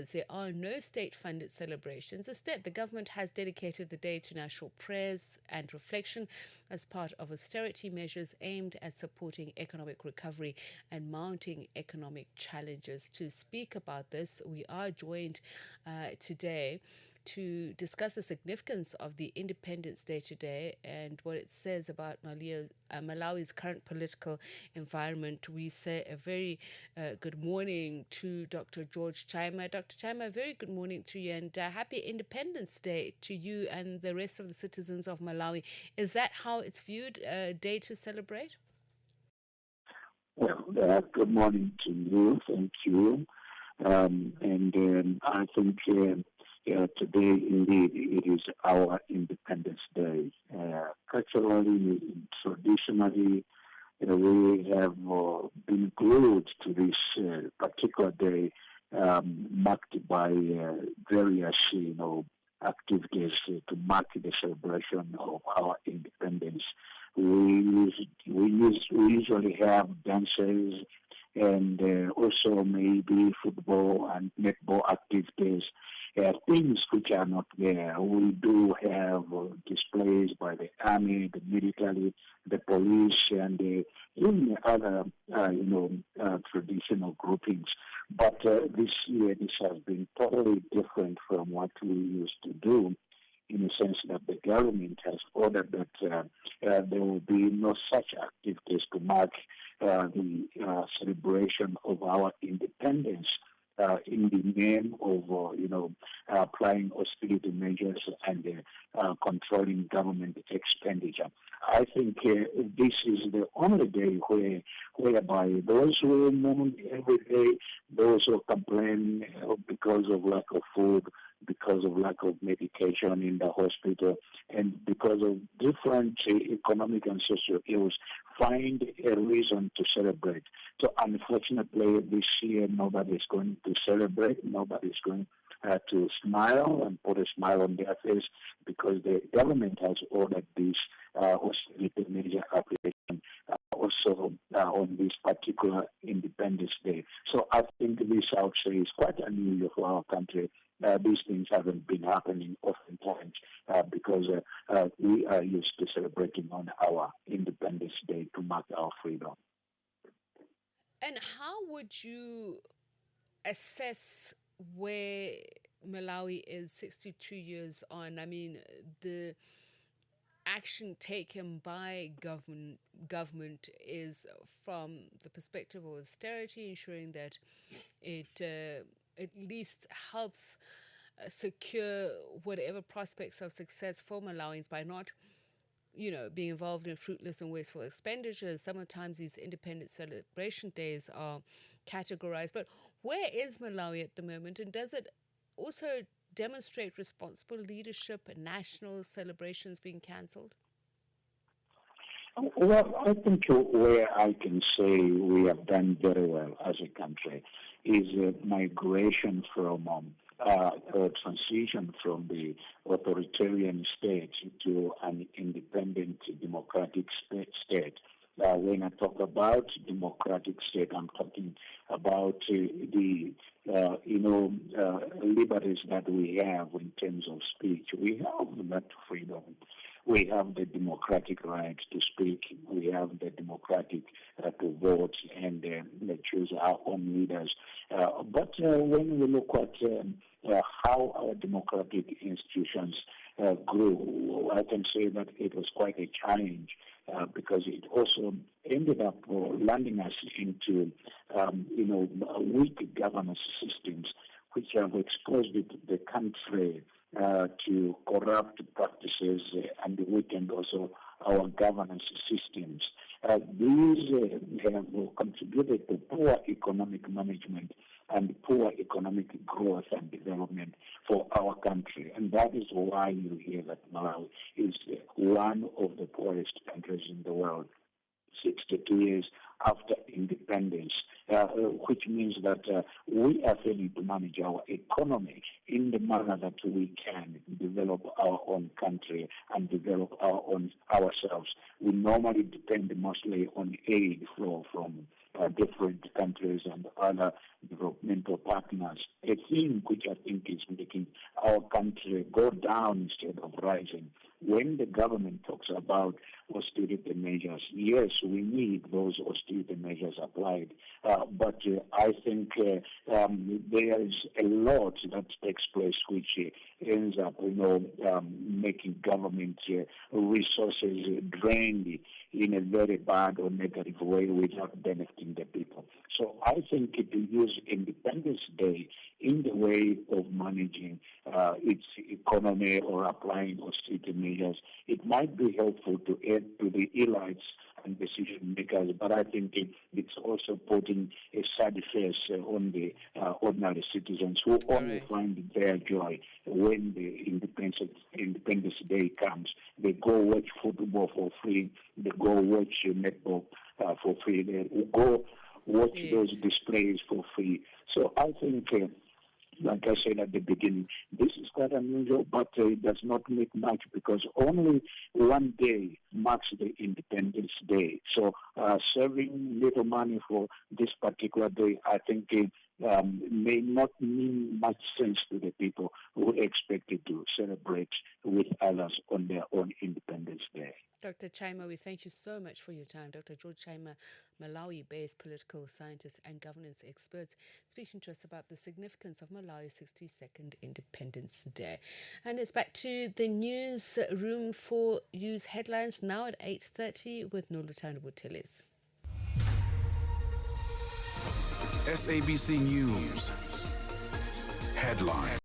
There are no state-funded celebrations. Instead, the government has dedicated the day to national prayers and reflection as part of austerity measures aimed at supporting economic recovery and mounting economic challenges. To speak about this, we are joined today to discuss the significance of the Independence Day today and what it says about Malawi's current political environment. We say a very good morning to Dr. George Chaima. Dr. Chaima, a very good morning to you, and happy Independence Day to you and the rest of the citizens of Malawi. Is that how it's viewed, a day to celebrate? Well, good morning to you. Thank you. I think today, indeed, it is our Independence Day. Culturally, traditionally, we have been glued to this particular day, marked by various, activities to mark the celebration of our independence. We usually have dances and also maybe football and netball activities, things which are not there. We do have displays by the army, the military, the police, and even other, traditional groupings. But this year, this has been totally different from what we used to do, in the sense that the government has ordered that there will be no such activities to mark the celebration of our independence in the name of, applying austerity measures and controlling government expenditure. I think this is the only day whereby those who mourn every day, those who complain because of lack of food, because of lack of medication in the hospital, and because of different economic and social ills, find a reason to celebrate. So unfortunately, this year nobody is going to celebrate, nobody is going to smile and put a smile on their face, because the government has ordered this austerity measure application also on this particular Independence Day. So I think this, I would say, is quite unusual for our country. These things haven't been happening oftentimes because we are used to celebrating on our Independence Day to mark our freedom. And how would you assess where Malawi is 62 years on? I mean, the action taken by government is from the perspective of austerity, ensuring that it at least helps secure whatever prospects of success for Malawians by not being involved in fruitless and wasteful expenditures. Sometimes these independent celebration days are categorized. But where is Malawi at the moment? And does it also demonstrate responsible leadership and national celebrations being cancelled? Well, I think where I can say we have done very well as a country is migration from or transition from the authoritarian state to an independent democratic state. When I talk about democratic state, I'm talking about the liberties that we have in terms of speech. We have that freedom. We have the democratic right to speak. We have the democratic to vote and choose our own leaders. But when we look at how our democratic institutions grew, I can say that it was quite a challenge because it also ended up landing us into, weak governance systems which have exposed the country to corrupt practices and weakened also our governance systems. These have contributed to poor economic management and poor economic growth and development for our country. And that is why you hear that Malawi is one of the poorest countries in the world, 62 years after independence, which means that we are failing to manage our economy in the manner that we can develop our own country and develop our own ourselves. We normally depend mostly on aid flow from different countries and other developmental partners. A thing which I think is making our country go down instead of rising. When the government talks about austerity measures, yes, we need those austerity measures applied. But I think there is a lot that takes place which ends up, making government resources drained in a very bad or negative way without benefiting the people. So I think to use Independence Day in the way of managing its economy or applying austerity measures, it might be helpful to add to the elites and decision makers, but I think it's also putting a sad face on the ordinary citizens who only find their joy when the Independence Day comes. They go watch football for free, they go watch netball for free, they go watch those displays for free. So I think like I said at the beginning, this is quite unusual, but it does not make much because only one day marks the Independence Day. So saving little money for this particular day, I think may not mean much sense to the people who expected to celebrate with others on their own Independence Day. Dr. Chaima, we thank you so much for your time. Dr. George Chaima, Malawi-based political scientist and governance expert, speaking to us about the significance of Malawi's 62nd Independence Day. And it's back to the newsroom for news headlines now at 8:30 with Nolutando Butilis. SABC News headline.